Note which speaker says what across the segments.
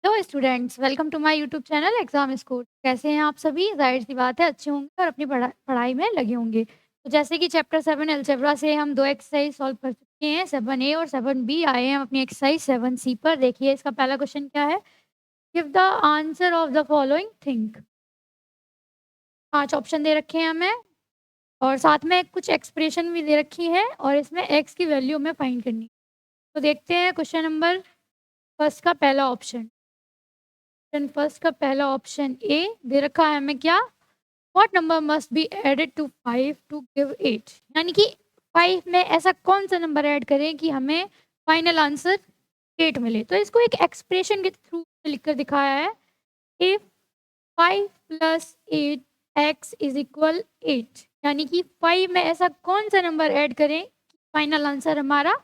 Speaker 1: Hello students, welcome to my YouTube channel exam score. कैसे हैं आप सभी? जाहिर सी बात है अच्छे होंगे और अपनी पढ़ाई में लगे होंगे। तो जैसे कि चैप्टर 7 अलजेब्रा से हम दो एक्सरसाइज सॉल्व कर चुके हैं, 7A और 7B। आए हैं अपनी एक्सरसाइज 7C पर। देखिए इसका पहला क्वेश्चन क्या है। Give the answer of the following think. 5 option दे रखे हैं हमें और साथ में कुछ एक्सप्रेशन भी दे रखी है और इसमें एक्स की वैल्यू हमें फाइंड करनी। तो देखते हैं क्वेश्चन नंबर फर्स्ट का पहला ऑप्शन। फर्स्ट का पहला ऑप्शन ए दे रखा है हमें क्या। What number must be added to 5 to give 8। यानी कि 5 में ऐसा कौन सा नंबर ऐड करें कि हमें फाइनल आंसर 8 मिले। तो इसको एक एक्सप्रेशन के थ्रू लिखकर दिखाया है। If 5 plus 8 x is equal 8। यानी कि 5 में ऐसा कौन सा नंबर ऐड करें कि फाइनल आंसर हमारा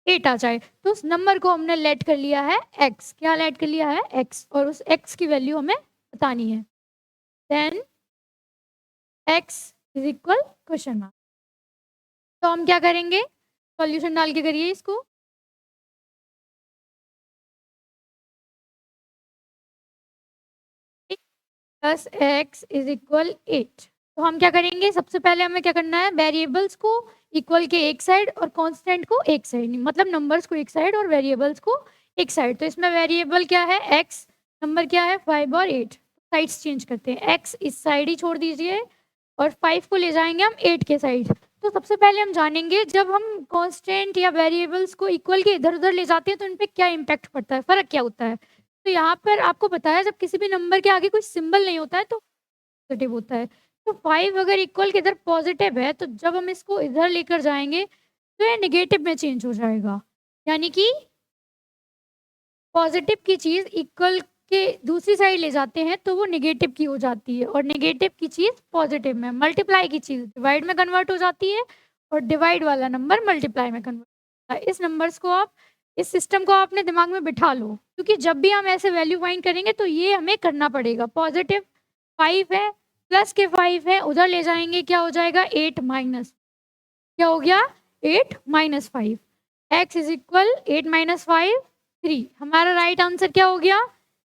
Speaker 1: 8 आ जाए। तो उस नंबर को हमने लेट कर लिया है एक्स। क्या लेट कर लिया है? एक्स। और उस एक्स की वैल्यू हमें बतानी है। Then X is equal question mark. तो हम क्या करेंगे? सॉल्यूशन डाल के करिए इसको। Plus X is equal 8। तो हम क्या करेंगे? सबसे पहले हमें क्या करना है? वेरिएबल्स को इक्वल के एक साइड और कांस्टेंट को एक साइड, मतलब नंबर्स को एक साइड और वेरिएबल्स को एक साइड। तो इसमें वेरिएबल क्या है? एक्स। नंबर क्या है? 5 और 8। साइड्स चेंज करते हैं। एक्स इस साइड ही छोड़ दीजिए और 5 को ले जाएंगे हम 8 के साइड। तो सबसे पहले हम जानेंगे जब हम कांस्टेंट या वेरिएबल्स को इक्वल के इधर उधर ले जाते हैं तो इन पे क्या इम्पैक्ट पड़ता है, फर्क क्या होता है। तो यहाँ पर आपको बताया जब किसी भी नंबर के आगे कोई सिंबल नहीं होता है तो पॉजिटिव होता है। तो 5 अगर इक्वल के इधर पॉजिटिव है तो जब हम इसको इधर लेकर जाएंगे तो ये नेगेटिव में चेंज हो जाएगा। यानी कि पॉजिटिव की चीज़ इक्वल के दूसरी साइड ले जाते हैं तो वो नेगेटिव की हो जाती है और नेगेटिव की चीज़ पॉजिटिव में, मल्टीप्लाई की चीज़ डिवाइड में कन्वर्ट हो जाती है और डिवाइड वाला नंबर मल्टीप्लाई में कन्वर्ट होता है। इस नंबर्स को आप, इस सिस्टम को आप अपने दिमाग में बिठा लो, क्योंकि जब भी हम ऐसे वैल्यू फाइंड करेंगे तो ये हमें करना पड़ेगा। पॉजिटिव 5 है, प्लस के 5 है, उधर ले जाएंगे क्या हो जाएगा? 8 माइनस, क्या हो गया? 8 minus 5। X is equal 8 minus 5 3। हमारा राइट आंसर क्या हो गया?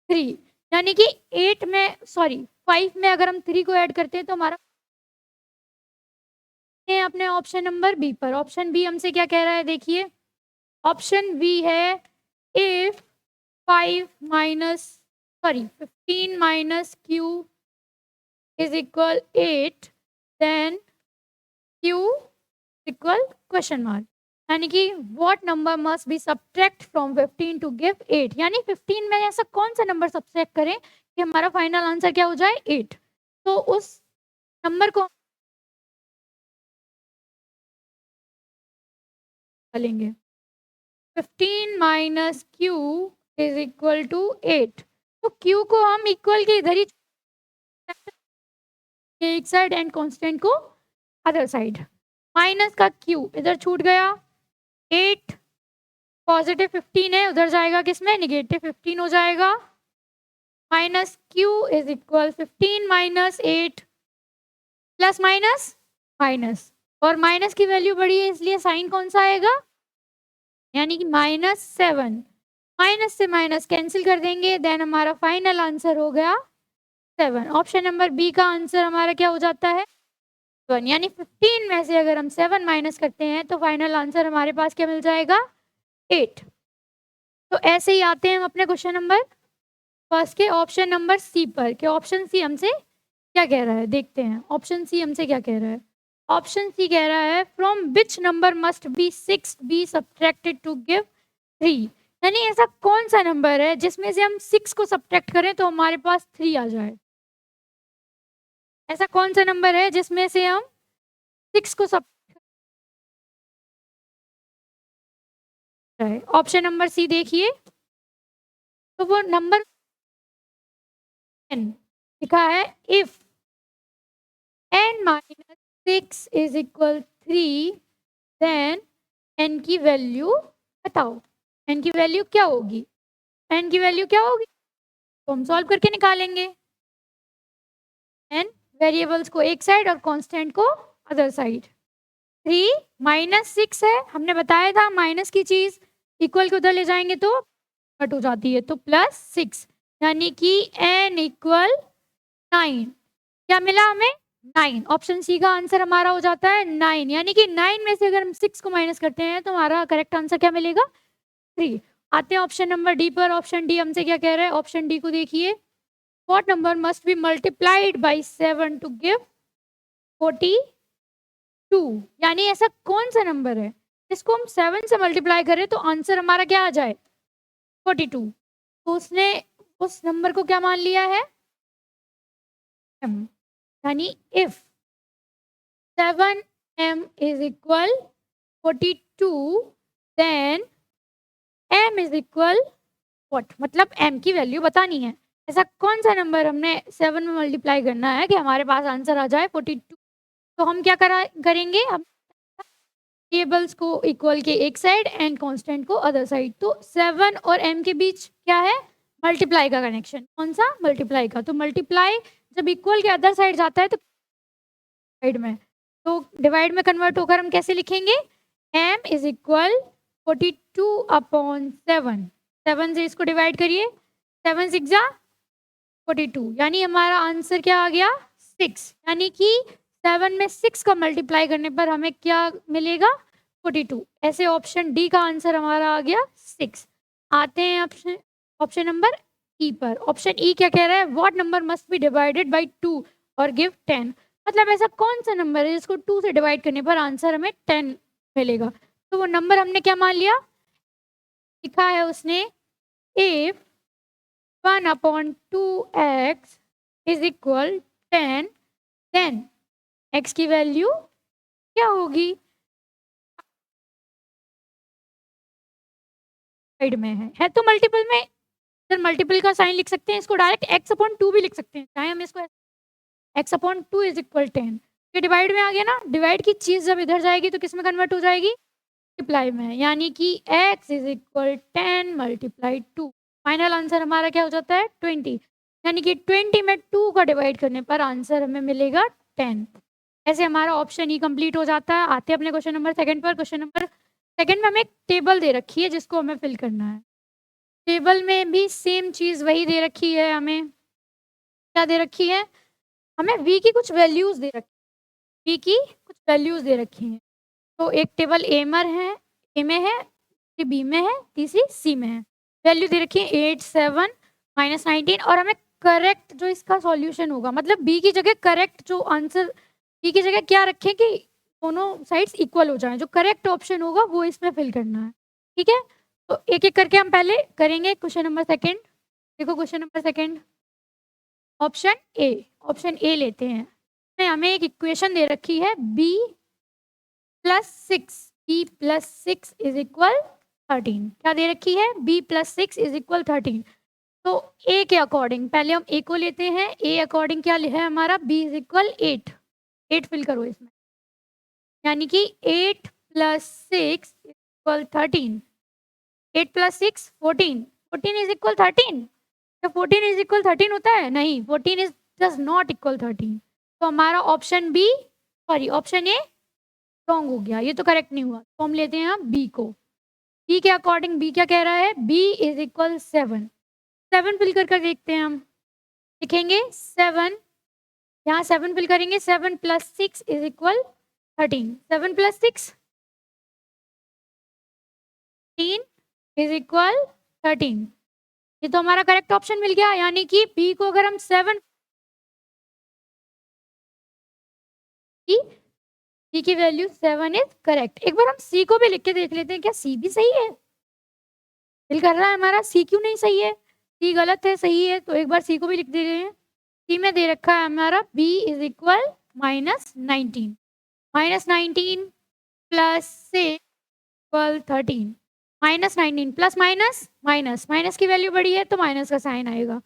Speaker 1: 3। यानी कि 8 में, सॉरी 5 में अगर हम 3 को ऐड करते हैं तो हमारा अपने ऑप्शन नंबर बी पर। ऑप्शन बी हमसे क्या कह रहा है? देखिए ऑप्शन बी है if 5 minus, sorry 15 minus Q is equal 8 then Q equal question mark. यानी कि what number must be subtract from 15 to give 8। यानी 15 में ऐसा कौन सा नंबर सब्ट्रैक्ट करें कि हमारा फाइनल आंसर क्या हो जाए? 8। तो उस नंबर को लेंगे 15 minus Q is equal to 8। तो क्यू को हम इक्वल के इधर ही एक साइड एंड कांस्टेंट को अदर साइड। माइनस का क्यू इधर छूट गया। 8 पॉजिटिव 15 है, उधर जाएगा किसमें? नेगेटिव 15 हो जाएगा। Minus Q is equal 15 minus 8 plus minus minus, और माइनस की वैल्यू बड़ी है इसलिए साइन कौन सा आएगा? यानी कि -7। माइनस से माइनस कैंसिल कर देंगे देन हमारा फाइनल आंसर हो गया 7। ऑप्शन नंबर बी का आंसर हमारा क्या हो जाता है? 1। यानी 15 में से अगर हम 7 माइनस करते हैं तो फाइनल आंसर हमारे पास क्या मिल जाएगा? 8। तो ऐसे ही आते हैं हम अपने क्वेश्चन नंबर फर्स्ट के ऑप्शन नंबर सी पर। कि ऑप्शन सी हमसे क्या कह रहा है, देखते हैं ऑप्शन सी हमसे क्या कह रहा है। ऑप्शन सी कह रहा है from which number must be 6 be subtracted to give 3। यानी ऐसा कौन सा नंबर है जिसमें से हम 6 को सब्ट्रैक्ट करें तो हमारे पास 3 आ जाए। ऐसा कौन सा नंबर है जिसमें से हम 6 को सब, ऑप्शन नंबर सी देखिए। तो वो नंबर लिखा है if n minus 6 is equal 3 then n की वैल्यू बताओ। n की वैल्यू क्या होगी? n की वैल्यू क्या होगी तो हम सॉल्व करके निकालेंगे। n वेरिएबल्स को एक साइड और कांस्टेंट को अदर साइड। 3 माइनस 6 है, हमने बताया था माइनस की चीज इक्वल के उधर ले जाएंगे तो कट हो जाती है, तो +6। यानी कि n इक्वल 9। क्या मिला हमें? 9। ऑप्शन सी का आंसर हमारा हो जाता है 9, यानी कि 9 में से अगर हम 6 को माइनस करते हैं तो हमारा करेक्ट आंसर क्या मिलेगा? 3। आते हैं ऑप्शन नंबर डी पर। ऑप्शन डी हमसे क्या कह रहा है? ऑप्शन डी को देखिए, what number must be multiplied by 7 to give 42। यानी ऐसा कौन सा नंबर है जिसको हम 7 से मल्टीप्लाई करें तो आंसर हमारा क्या आ जाए? 42। तो उसने उस नंबर को क्या मान लिया है? m। यानी if 7m is equal 42, then m is equal what? मतलब m की वैल्यू बतानी है। ऐसा कौन सा नंबर हमने 7 में मल्टीप्लाई करना है कि हमारे पास आंसर आ जाए 42। तो हम क्या करेंगे? हम वेरिएबल्स को इक्वल के एक साइड एंड कांस्टेंट को अदर साइड। तो 7 और m के बीच क्या है? मल्टीप्लाई का कनेक्शन। कौन सा? मल्टीप्लाई का। तो मल्टीप्लाई जब इक्वल के अदर साइड जाता है तो साइड में, तो डिवाइड में कन्वर्ट होकर हम कैसे लिखेंगे? m is equal 42/7। 7 से इसको डिवाइड करिए, 7 6 जा 42, यानी हमारा आंसर क्या आ गया? 6। यानी कि 7 में 6 का मल्टीप्लाई करने पर हमें क्या मिलेगा? 42। ऐसे ऑप्शन डी का आंसर हमारा आ गया 6। आते हैं ऑप्शन ऑप्शन नंबर ई पर। ऑप्शन ई क्या कह रहा है? What number must B divided by 2 और गिव 10। मतलब ऐसा कौन सा नंबर है जिसको 2 से डिवाइड करने पर आंसर हमें 10 मिलेगा? तो वो नंबर हमने क्या मान लिया? लिखा है उसने, if 1/2x is equal 10, then x की वैल्यू क्या होगी? साइड में है तो मल्टीपल में, सर मल्टीपल का साइन लिख सकते हैं, इसको डायरेक्ट x/2 भी लिख सकते हैं, चाहे हम इसको x/2 इज इक्वल 10। ये डिवाइड में आ गया ना, डिवाइड की चीज जब इधर जाएगी तो किस में कन्वर्ट हो जाएगी? मल्टीप्लाई में, यानी कि x is equal 10 multiply 2। Final answer हमारा क्या हो जाता है? 20। यानी कि 20 में 2 का डिवाइड करने पर आंसर हमें मिलेगा 10। ऐसे हमारा ऑप्शन ई कंप्लीट हो जाता है। आते हैं अपने क्वेश्चन नंबर सेकंड पर। क्वेश्चन नंबर सेकंड में हमें एक टेबल दे रखी है जिसको हमें फिल करना है। टेबल में भी सेम चीज वही दे रखी है। हमें क्या दे रखी है? हमें v की कुछ वैल्यूज दे रखी, v की कुछ वैल्यूज दे रखी हैं। तो एक टेबल ए में है, बी में है, तीसरी सी में है। वैल्यू दे रखी है 8 7 -19, और हमें करेक्ट जो इसका सॉल्यूशन होगा, मतलब बी की जगह करेक्ट जो आंसर, बी की जगह क्या रखें कि दोनों साइड्स इक्वल हो जाएं, जो करेक्ट ऑप्शन होगा वो इसमें फिल करना है। ठीक है, तो एक एक करके हम पहले करेंगे। क्वेश्चन नंबर सेकंड देखो, question number second option A लेते हैं। हमें एक इक्वेशन दे रखी है b + 6 इज इक्वल 13। क्या दे रखी है? b + 6 is equal 13। तो a के अकॉर्डिंग पहले हम a को लेते हैं। a अकॉर्डिंग क्या है हमारा? b is equal 8। 8 फिल करो इसमें, यानी कि 8 + 6 इक्वल 13। 8 + 6 14। 14 is equal 13। क्या 14 इज इक्वल 13 होता है? नहीं, 14 इज डज नॉट इक्वल 13। तो हमारा option B, sorry option A wrong हो गया, ये तो करेक्ट नहीं हुआ। तो हम लेते हैं हम बी को। बी के अकॉर्डिंग बी क्या कह रहा है? b is equal 7। 7 फिल कर देखते हैं हम। लिखेंगे 7, यहाँ 7 फिल करेंगे। 7 + 6 इज इक्वल 13। 7 + 6 is equal 13। ये तो हमारा करेक्ट ऑप्शन मिल गया, यानी कि बी को अगर हम 7, सी की वैल्यू 7 इज करेक्ट। एक बार हम सी को भी लिख के देख लेते हैं, क्या सी भी सही है? फिल कर रहा है हमारा, सी क्यों नहीं सही है? सी गलत है, सही है, तो एक बार सी को भी लिख दे रहे हैं। सी में दे रखा है हमारा b is equal -19। -19 + 6 equal 13। -19 plus minus minus, minus की वैल्यू बड़ी है तो माइनस का साइन आएगा,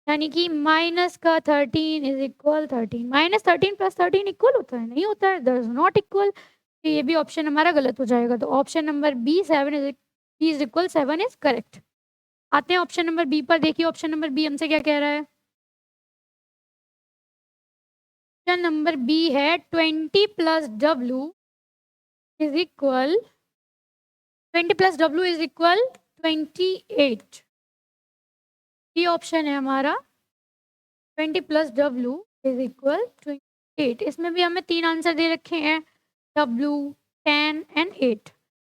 Speaker 1: यानी कि माइनस का 13 इज इक्वल 13। -13 + 13 इक्वल होता है? नहीं होता है, दैट इज नॉट इक्वल। तो ये भी ऑप्शन हमारा गलत हो जाएगा। तो option number B 7 is equal 7 is correct. आते हैं ऑप्शन नंबर बी पर। देखिए ऑप्शन नंबर बी हमसे क्या कह रहा है? ऑप्शन नंबर बी है 20 + w is equal 20 + w is equal 28। B option है हमारा 20 + W = 28। इसमें भी हमें 3 आंसर दे रखे हैं, W, 10 एंड 8।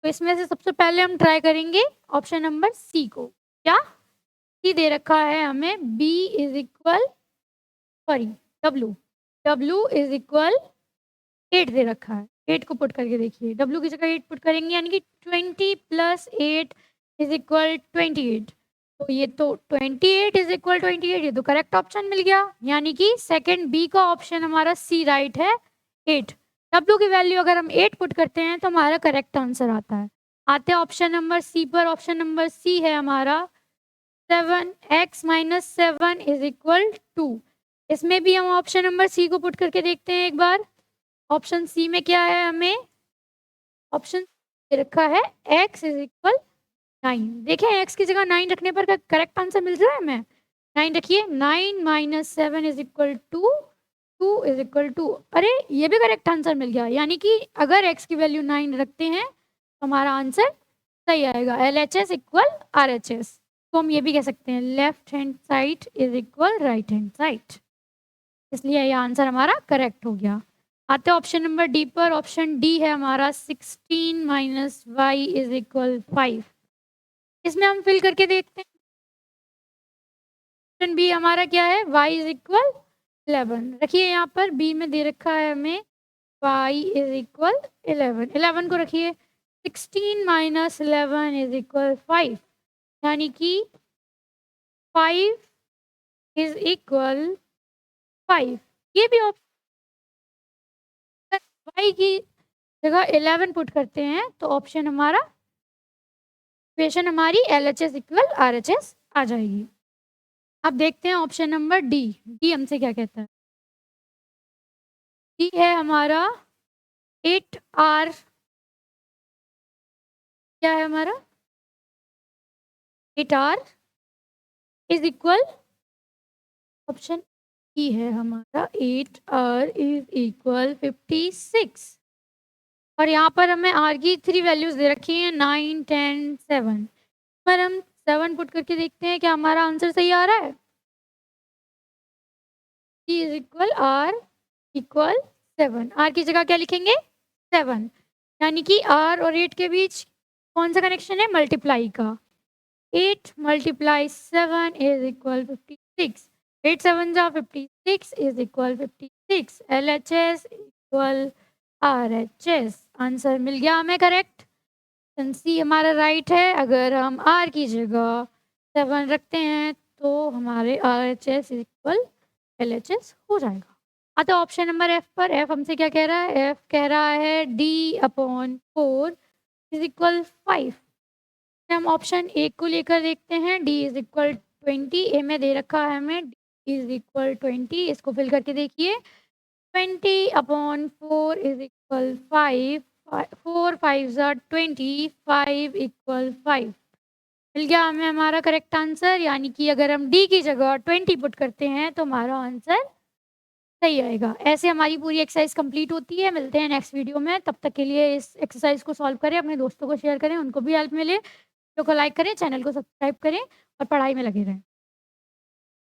Speaker 1: तो इसमें से सबसे पहले हम ट्राई करेंगे ऑप्शन नंबर सी को। क्या सी दे रखा है हमें, B सॉरी W, W = 8 दे रखा है। 8 को पुट करके देखिए, W की जगह 8 पुट करेंगे यानी कि 20 + 8 = 28। तो ये तो 28 = 28, ये तो करेक्ट ऑप्शन मिल गया, यानी कि सेकंड बी का ऑप्शन हमारा सी राइट है, 8। W की वैल्यू अगर हम 8 पुट करते हैं तो हमारा करेक्ट आंसर आता है। आते हैं ऑप्शन नंबर सी पर। ऑप्शन नंबर सी है हमारा 7x - 7 = 2। इसमें भी हम ऑप्शन नंबर सी को पुट करके देखते हैं एक बार। ऑप्शन सी में क्या है, हमें ऑप्शन दे रखा है x = 9। देखें x की जगह 9 रखने पर करेक्ट आंसर मिल रहा है हमें। 9 रखिए, 9 - 7 = 2, 2 = 2। अरे ये भी करेक्ट आंसर मिल गया, यानी कि अगर x की वैल्यू 9 रखते हैं तो हमारा आंसर सही आएगा, LHS = RHS। तो हम ये भी कह सकते हैं left hand side = right hand side, इसलिए ये आंसर हमारा करेक्ट हो गया। आते हैं ऑप्शन नंबर डी पर। ऑप्शन डी है हमारा 16 - y = 5। इसमें हम फिल करके देखते हैं। ऑप्शन बी हमारा क्या है, y = 11। रखिए यहाँ पर बी में दे रखा है हमें y = 11। 11 को रखिए, 16 - 11 = 5, यानी कि 5 = 5। ये भी ऑप्शन y की जगह 11 पुट करते हैं तो ऑप्शन हमारा इक्वेशन हमारी LHS = RHS आ जाएगी। अब देखते हैं ऑप्शन नंबर डी। डी हमसे क्या कहता है, डी है हमारा 8R, क्या है हमारा 8R = ऑप्शन ई है हमारा 8R = 56। और यहाँ पर हमें R की 3 वैल्यूज दे रखी हैं, 9, 10, 7। पर हम 7 पुट करके देखते हैं क्या हमारा आंसर सही आ रहा है। D = R = 7। R की जगह क्या लिखेंगे, 7, यानी कि R और 8 के बीच कौन सा कनेक्शन है, मल्टीप्लाई का। 8 × 7 = 56। 8 7 जा 56 = 56। LHS = RHS। आंसर मिल गया हमें करेक्ट। ऑप्शन सी हमारा राइट है। अगर हम R की जगह 7 रखते हैं तो हमारे RHS = LHS हो जाएगा। आता ऑप्शन नंबर एफ पर। एफ हमसे क्या कह रहा है, एफ कह रहा है D/4 = 5। हम ऑप्शन ए को लेकर देखते हैं, D = 20। ए में दे रखा है हमें D = 20, इसको फिल करके देखिए। 20/4 = 5, 4 5 20, 5 = 5। मिल गया हमें हमारा करेक्ट आंसर, यानी कि अगर हम डी की जगह 20 पुट करते हैं तो हमारा आंसर सही आएगा। ऐसे हमारी पूरी एक्सरसाइज कंप्लीट होती है। मिलते हैं नेक्स्ट वीडियो में, तब तक के लिए इस एक्सरसाइज को सॉल्व करें, अपने दोस्तों को शेयर करें, उनको भी हेल्प मिले। वीडियो को लाइक करें, चैनल को सब्सक्राइब करें और पढ़ाई में लगे रहें।